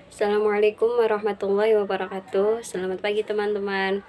Assalamualaikum warahmatullahi wabarakatuh. Selamat pagi teman-teman.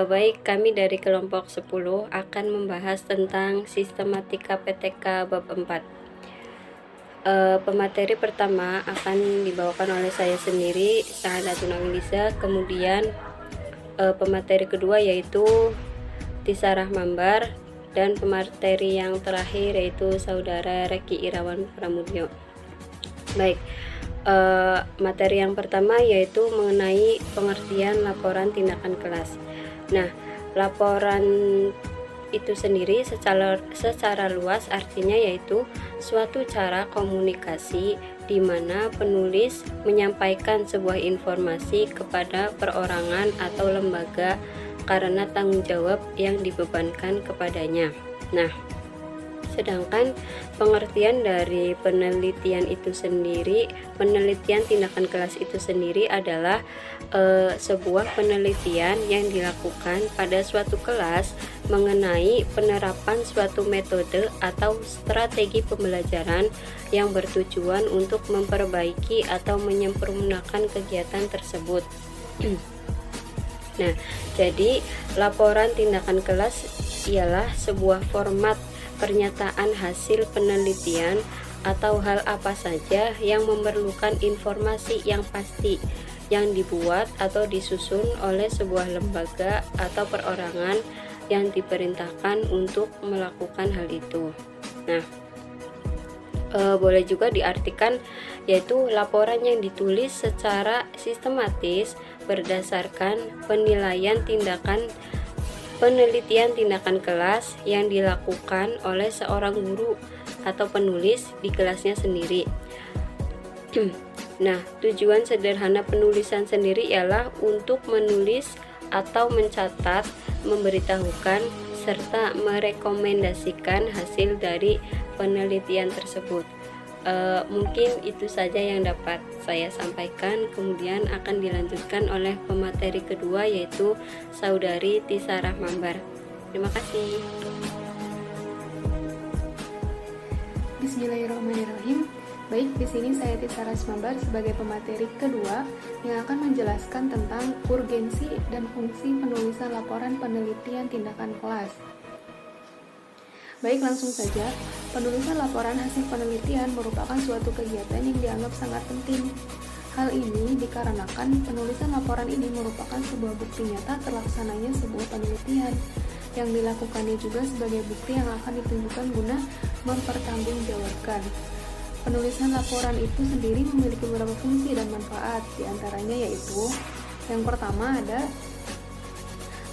Baik, kami dari kelompok 10 akan membahas tentang sistematika PTK bab 4. Pemateri pertama akan dibawakan oleh saya sendiri, Sahadatun Awilisa. Kemudian pemateri kedua yaitu Tisarah Mambar, dan pemateri yang terakhir yaitu Saudara Reki Irawan Pramudyo. Baik, materi yang pertama yaitu mengenai pengertian laporan tindakan kelas. Nah, laporan itu sendiri secara luas artinya yaitu suatu cara komunikasi di mana penulis menyampaikan sebuah informasi kepada perorangan atau lembaga karena tanggung jawab yang dibebankan kepadanya. Nah, sedangkan pengertian dari penelitian tindakan kelas itu sendiri adalah sebuah penelitian yang dilakukan pada suatu kelas mengenai penerapan suatu metode atau strategi pembelajaran yang bertujuan untuk memperbaiki atau menyempurnakan kegiatan tersebut. Nah, jadi laporan tindakan kelas ialah sebuah format pernyataan hasil penelitian atau hal apa saja yang memerlukan informasi yang pasti yang dibuat atau disusun oleh sebuah lembaga atau perorangan yang diperintahkan untuk melakukan hal itu. Nah, boleh juga diartikan yaitu laporan yang ditulis secara sistematis berdasarkan penilaian penelitian tindakan kelas yang dilakukan oleh seorang guru atau penulis di kelasnya sendiri. Nah, tujuan sederhana penulisan sendiri ialah untuk menulis atau mencatat, memberitahukan, serta merekomendasikan hasil dari penelitian tersebut. Mungkin itu saja yang dapat saya sampaikan. Kemudian akan dilanjutkan oleh pemateri kedua yaitu Saudari Tisarah Mambar. Terima kasih. Bismillahirrahmanirrahim. Baik, di sini saya Tisarah Mambar sebagai pemateri kedua yang akan menjelaskan tentang urgensi dan fungsi penulisan laporan penelitian tindakan kelas. Baik, langsung saja. Penulisan laporan hasil penelitian merupakan suatu kegiatan yang dianggap sangat penting. Hal ini dikarenakan penulisan laporan ini merupakan sebuah bukti nyata terlaksananya sebuah penelitian, yang dilakukannya juga sebagai bukti yang akan ditunjukkan guna mempertanggungjawabkan. Penulisan laporan itu sendiri memiliki beberapa fungsi dan manfaat, diantaranya yaitu yang pertama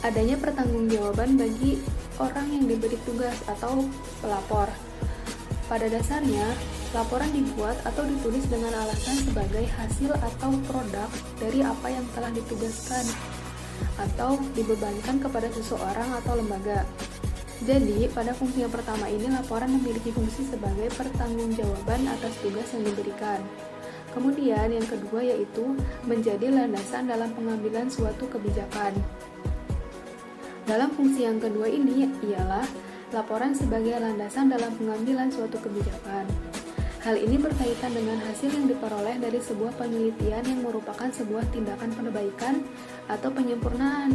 adanya pertanggungjawaban bagi orang yang diberi tugas atau pelapor. Pada dasarnya, laporan dibuat atau ditulis dengan alasan sebagai hasil atau produk dari apa yang telah ditugaskan atau dibebankan kepada seseorang atau lembaga. Jadi, pada fungsi yang pertama ini, laporan memiliki fungsi sebagai pertanggungjawaban atas tugas yang diberikan. Kemudian, yang kedua yaitu menjadi landasan dalam pengambilan suatu kebijakan. Dalam fungsi yang kedua ini ialah laporan sebagai landasan dalam pengambilan suatu kebijakan. Hal ini berkaitan dengan hasil yang diperoleh dari sebuah penelitian yang merupakan sebuah tindakan perbaikan atau penyempurnaan.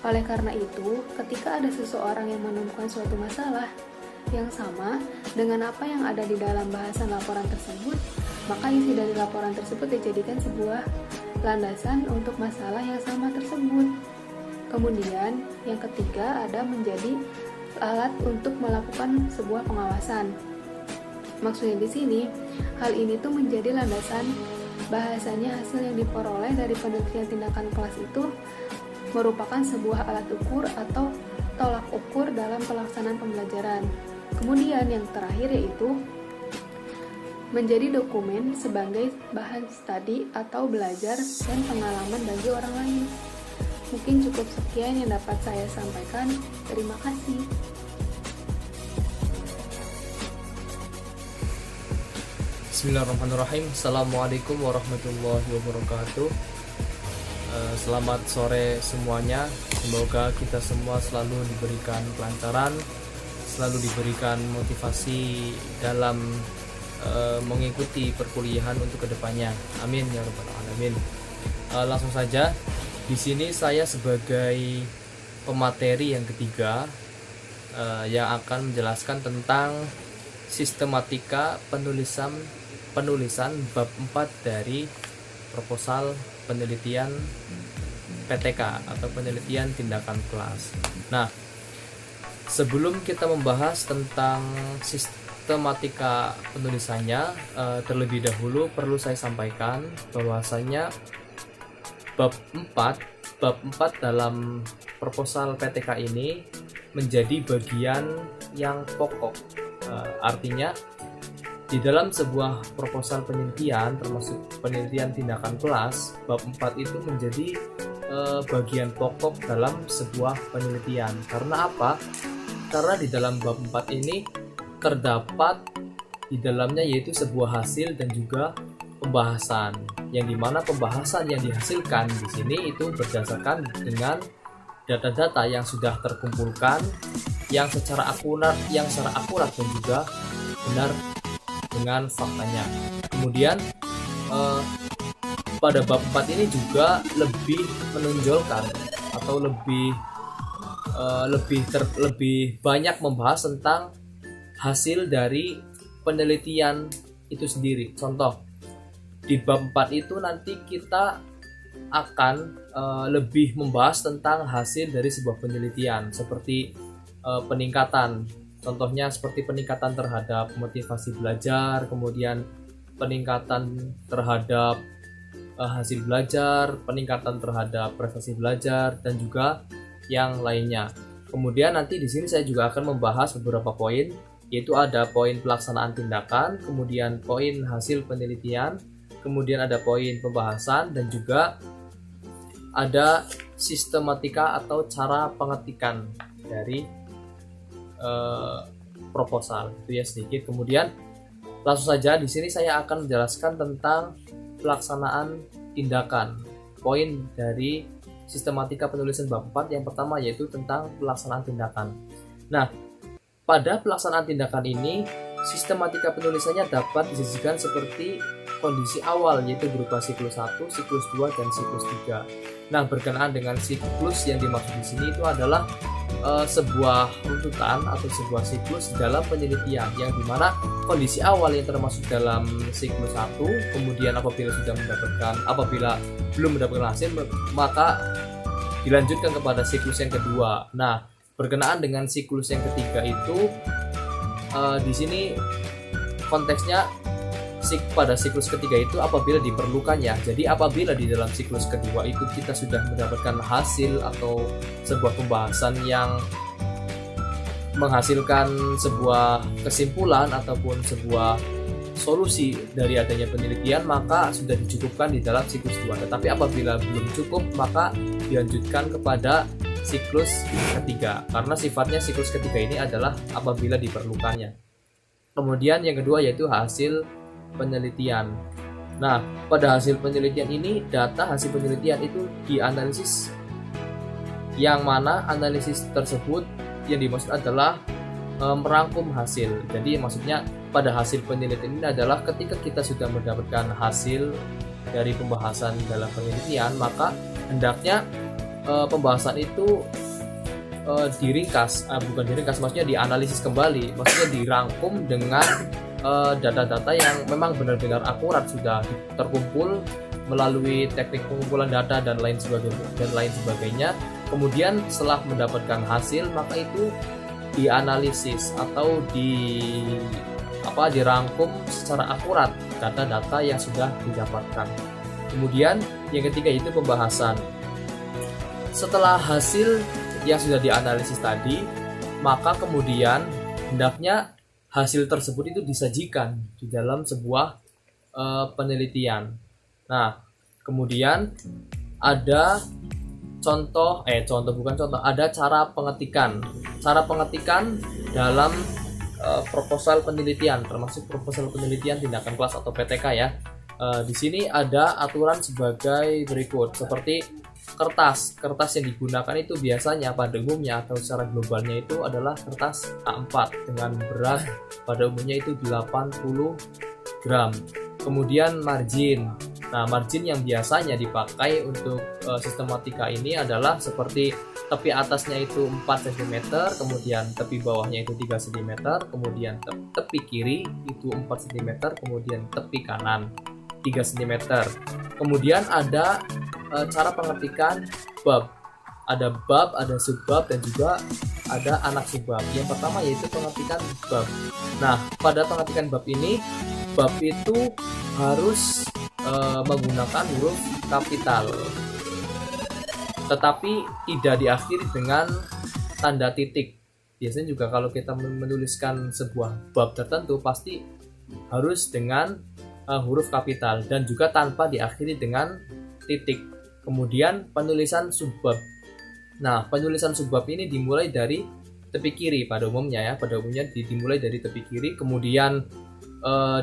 Oleh karena itu, ketika ada seseorang yang menemukan suatu masalah yang sama dengan apa yang ada di dalam bahasan laporan tersebut, maka isi dari laporan tersebut dijadikan sebuah landasan untuk masalah yang sama tersebut. Kemudian, yang ketiga ada menjadi alat untuk melakukan sebuah pengawasan. Maksudnya di sini, hal ini tuh menjadi landasan bahasanya hasil yang diperoleh dari penelitian tindakan kelas itu merupakan sebuah alat ukur atau tolak ukur dalam pelaksanaan pembelajaran. Kemudian yang terakhir yaitu menjadi dokumen sebagai bahan studi atau belajar dan pengalaman bagi orang lain. Mungkin cukup sekian yang dapat saya sampaikan. Terima kasih. Bismillahirrahmanirrahim. Assalamualaikum warahmatullahi wabarakatuh. Selamat sore semuanya. Semoga kita semua selalu diberikan kelancaran, selalu diberikan motivasi dalam mengikuti perkuliahan untuk kedepannya. Amin ya rabbal alamin. Langsung saja, di sini saya sebagai pemateri yang ketiga yang akan menjelaskan tentang sistematika penulisan bab 4 dari proposal penelitian PTK atau penelitian tindakan kelas. Nah, sebelum kita membahas tentang sistematika penulisannya, terlebih dahulu perlu saya sampaikan bahwasanya bab 4 dalam proposal PTK ini menjadi bagian yang pokok. Artinya di dalam sebuah proposal penelitian, termasuk penelitian tindakan kelas, bab 4 itu menjadi bagian pokok dalam sebuah penelitian. Karena apa? Karena di dalam bab 4 ini terdapat di dalamnya yaitu sebuah hasil dan juga pembahasan, yang dimana pembahasan yang dihasilkan di sini itu berdasarkan dengan data-data yang sudah terkumpulkan, yang secara akurat dan juga benar dengan faktanya. Kemudian pada bab 4 ini juga lebih menonjolkan atau lebih banyak membahas tentang hasil dari penelitian itu sendiri. Contoh, di bab 4 itu nanti kita akan lebih membahas tentang hasil dari sebuah penelitian, seperti peningkatan. Contohnya seperti peningkatan terhadap motivasi belajar, kemudian peningkatan terhadap hasil belajar, peningkatan terhadap prestasi belajar, dan juga yang lainnya. Kemudian nanti di sini saya juga akan membahas beberapa poin, yaitu ada poin pelaksanaan tindakan, kemudian poin hasil penelitian, kemudian ada poin pembahasan, dan juga ada sistematika atau cara pengetikan dari proposal. Itu ya sedikit. Kemudian langsung saja di sini saya akan menjelaskan tentang pelaksanaan tindakan. Poin dari sistematika penulisan bab 4 yang pertama yaitu tentang pelaksanaan tindakan. Nah, pada pelaksanaan tindakan ini sistematika penulisannya dapat disajikan seperti kondisi awal, yaitu berupa siklus 1, siklus 2, dan siklus 3. Nah, berkenaan dengan siklus yang dimaksud di sini itu adalah sebuah runtutan atau sebuah siklus dalam penelitian, yang dimana kondisi awal yang termasuk dalam siklus 1, kemudian apabila belum mendapatkan hasil, maka dilanjutkan kepada siklus yang kedua. Nah, berkenaan dengan siklus yang ketiga itu di sini konteksnya pada siklus ketiga itu apabila diperlukan ya. Jadi apabila di dalam siklus kedua itu kita sudah mendapatkan hasil atau sebuah pembahasan yang menghasilkan sebuah kesimpulan ataupun sebuah solusi dari adanya penelitian, maka sudah dicukupkan di dalam siklus 2. Tetapi apabila belum cukup, maka dilanjutkan kepada siklus ketiga, karena sifatnya siklus ketiga ini adalah apabila diperlukannya. Kemudian yang kedua yaitu hasil penelitian. Nah, pada hasil penelitian ini, data hasil penelitian itu dianalisis, yang mana analisis tersebut yang dimaksud adalah merangkum hasil. Jadi maksudnya pada hasil penelitian ini adalah ketika kita sudah mendapatkan hasil dari pembahasan dalam penelitian, maka hendaknya pembahasan itu maksudnya dianalisis kembali, maksudnya dirangkum dengan data-data yang memang benar-benar akurat, sudah terkumpul melalui teknik pengumpulan data dan lain sebagainya. Kemudian setelah mendapatkan hasil, maka itu dianalisis atau dirangkum secara akurat data-data yang sudah didapatkan. Kemudian yang ketiga itu pembahasan. Setelah hasil yang sudah dianalisis tadi, maka kemudian hendaknya hasil tersebut itu disajikan di dalam sebuah penelitian. Nah, kemudian ada ada cara pengetikan. Cara pengetikan dalam proposal penelitian, termasuk proposal penelitian tindakan kelas atau PTK ya. Di sini ada aturan sebagai berikut, seperti kertas yang digunakan itu biasanya pada umumnya atau secara globalnya itu adalah kertas A4 dengan berat pada umumnya itu 80 gram. Kemudian margin. Nah, margin yang biasanya dipakai untuk sistematika ini adalah seperti tepi atasnya itu 4 cm, kemudian tepi bawahnya itu 3 cm, kemudian tepi kiri itu 4 cm, kemudian tepi kanan 3 cm. Kemudian ada cara pengetikan bab. Ada bab, ada subbab, dan juga ada anak subbab. Yang pertama yaitu pengetikan bab. Nah, pada pengetikan bab ini, bab itu harus menggunakan huruf kapital, tetapi tidak diakhiri dengan tanda titik. Biasanya juga kalau kita menuliskan sebuah bab tertentu pasti harus dengan huruf kapital dan juga tanpa diakhiri dengan titik. Kemudian penulisan subbab. Nah, penulisan subbab ini dimulai dari tepi kiri pada umumnya dimulai dari tepi kiri, kemudian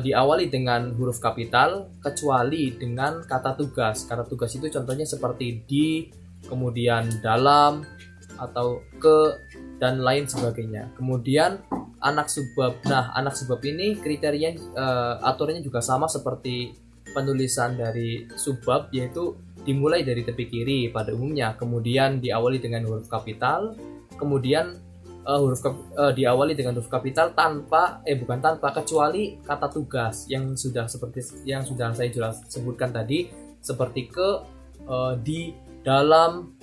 diawali dengan huruf kapital kecuali dengan kata tugas. Kata tugas itu contohnya seperti di, kemudian dalam, atau ke, dan lain sebagainya. Kemudian anak subbab. Nah, anak subbab ini kriteria aturannya juga sama seperti penulisan dari subbab, yaitu dimulai dari tepi kiri pada umumnya, kemudian diawali dengan huruf kapital, kemudian diawali dengan huruf kapital kecuali kata tugas yang sudah saya sebutkan tadi, seperti ke, di, dalam,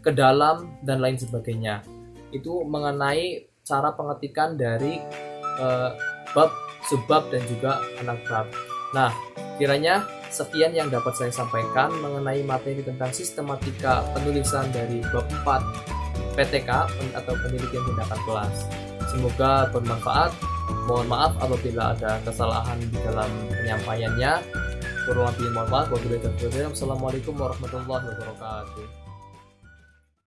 ke dalam, dan lain sebagainya. Itu mengenai cara pengetikan dari bab, subbab, dan juga anak bab. Nah, kiranya sekian yang dapat saya sampaikan mengenai materi tentang sistematika penulisan dari bab 4 PTK atau pendidikan tindakan kelas. Semoga bermanfaat. Mohon maaf apabila ada kesalahan di dalam penyampaiannya. Kurang lebih mohon maaf. Wassalamualaikum warahmatullahi wabarakatuh.